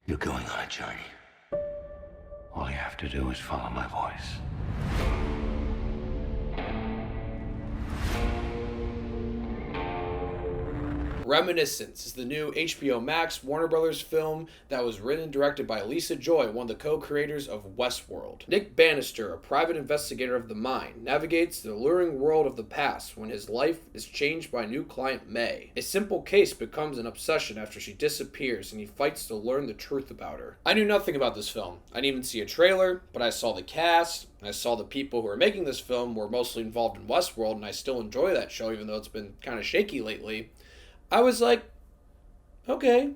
You're going on a journey. All you have to do is follow my voice. Reminiscence is the new HBO Max Warner Brothers film that was written and directed by Lisa Joy, one of the co-creators of Westworld. Nick Bannister, a private investigator of the mind, navigates the alluring world of the past when his life is changed by a new client, May. A simple case becomes an obsession after she disappears and he fights to learn the truth about her. I knew nothing about this film. I didn't even see a trailer, but I saw the cast, and I saw the people who are making this film were mostly involved in Westworld, and I still enjoy that show even though it's been kind of shaky lately. I was like, okay,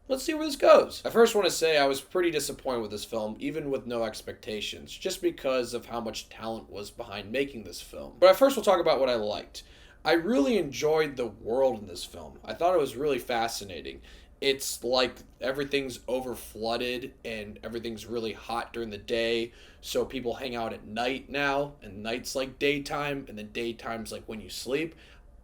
let's see where this goes. I first want to say I was pretty disappointed with this film, even with no expectations, just because of how much talent was behind making this film. But I first will talk about what I liked. I really enjoyed the world in this film. I thought it was really fascinating. It's like everything's over flooded and everything's really hot during the day, so people hang out at night now, and night's like daytime, and then daytime's like when you sleep.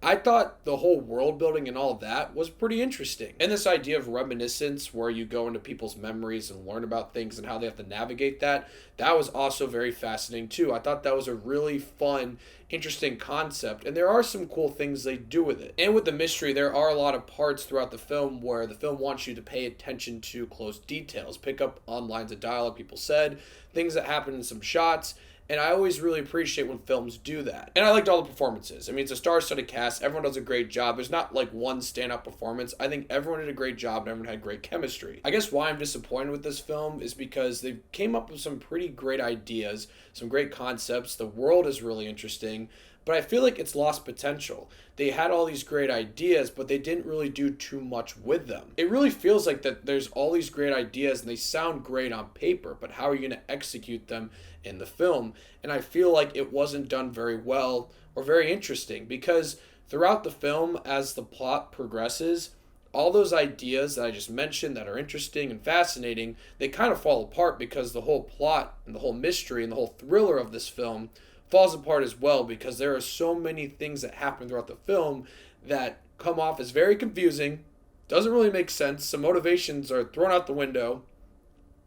I thought the whole world building and all of that was pretty interesting. And this idea of reminiscence, where you go into people's memories and learn about things and how they have to navigate that, that was also very fascinating too. I thought that was a really fun, interesting concept. And there are some cool things they do with it. And with the mystery, there are a lot of parts throughout the film where the film wants you to pay attention to close details, pick up on lines of dialogue people said, things that happen in some shots. And I always really appreciate when films do that. And I liked all the performances. I mean, it's a star-studded cast. Everyone does a great job. There's not like one stand-up performance. I think everyone did a great job and everyone had great chemistry. I guess why I'm disappointed with this film is because they came up with some pretty great ideas, some great concepts. The world is really interesting, but I feel like it's lost potential. They had all these great ideas, but they didn't really do too much with them. It really feels like that there's all these great ideas and they sound great on paper, but how are you going to execute them in the film? And I feel like it wasn't done very well or very interesting, because throughout the film, as the plot progresses, all those ideas that I just mentioned that are interesting and fascinating, they kind of fall apart because the whole plot and the whole mystery and the whole thriller of this film falls apart as well, because there are so many things that happen throughout the film that come off as very confusing, doesn't really make sense, some motivations are thrown out the window,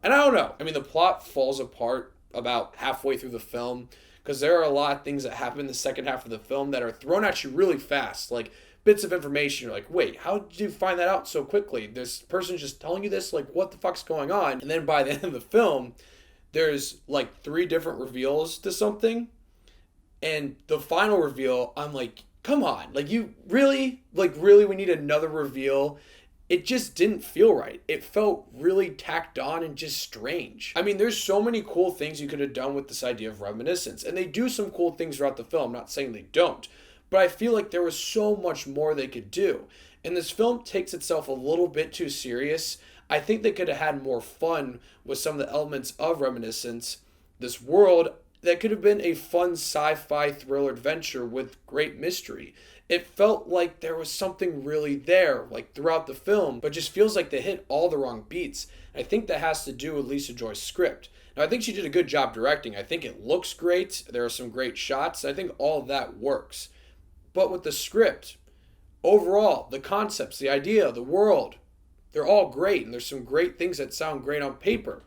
and I don't know. I mean, the plot falls apart about halfway through the film, because there are a lot of things that happen in the second half of the film that are thrown at you really fast, like bits of information. You're like, wait, how did you find that out so quickly? This person's just telling you this, like what the fuck's going on? And then by the end of the film, there's like 3 different reveals to something. And the final reveal, I'm like, come on, like you really, we need another reveal. It just didn't feel right. It felt really tacked on and just strange. I mean, there's so many cool things you could have done with this idea of reminiscence. And they do some cool things throughout the film. I'm not saying they don't. But I feel like there was so much more they could do. And this film takes itself a little bit too serious. I think they could have had more fun with some of the elements of reminiscence. This world that could have been a fun sci-fi thriller adventure with great mystery. It felt like there was something really there, like throughout the film, but just feels like they hit all the wrong beats. I think that has to do with Lisa Joy's script. Now, I think she did a good job directing. I think it looks great. There are some great shots. I think all of that works. But with the script, overall, the concepts, the idea, the world, they're all great, and there's some great things that sound great on paper.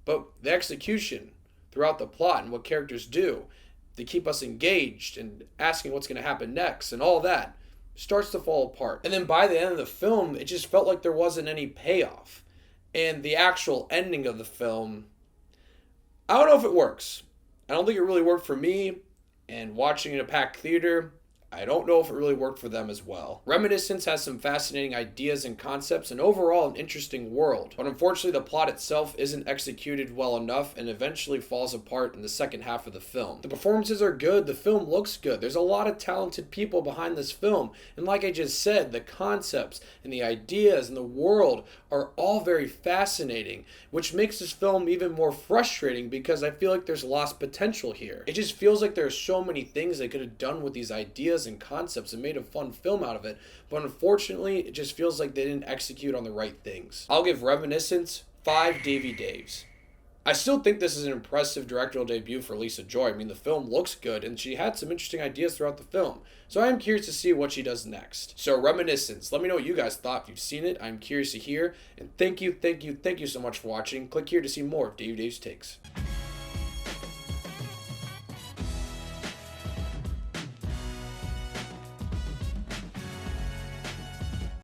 But the execution throughout the plot and what characters do to keep us engaged and asking what's going to happen next and all that starts to fall apart. And then by the end of the film, it just felt like there wasn't any payoff. And the actual ending of the film, I don't know if it works. I don't think it really worked for me. And watching in a packed theater, I don't know if it really worked for them as well. Reminiscence has some fascinating ideas and concepts and overall an interesting world, but unfortunately the plot itself isn't executed well enough and eventually falls apart in the second half of the film. The performances are good, the film looks good, there's a lot of talented people behind this film, and like I just said, the concepts and the ideas and the world are all very fascinating, which makes this film even more frustrating because I feel like there's lost potential here. It just feels like there's so many things they could have done with these ideas and concepts and made a fun film out of it, but unfortunately it just feels like they didn't execute on the right things. I'll give Reminiscence 5 Davy Daves. I still think this is an impressive directorial debut for Lisa Joy. I mean, the film looks good, and she had some interesting ideas throughout the film. So I am curious to see what she does next. So, Reminiscence. Let me know what you guys thought. If you've seen it, I'm curious to hear. And thank you so much for watching. Click here to see more of Dave's Takes.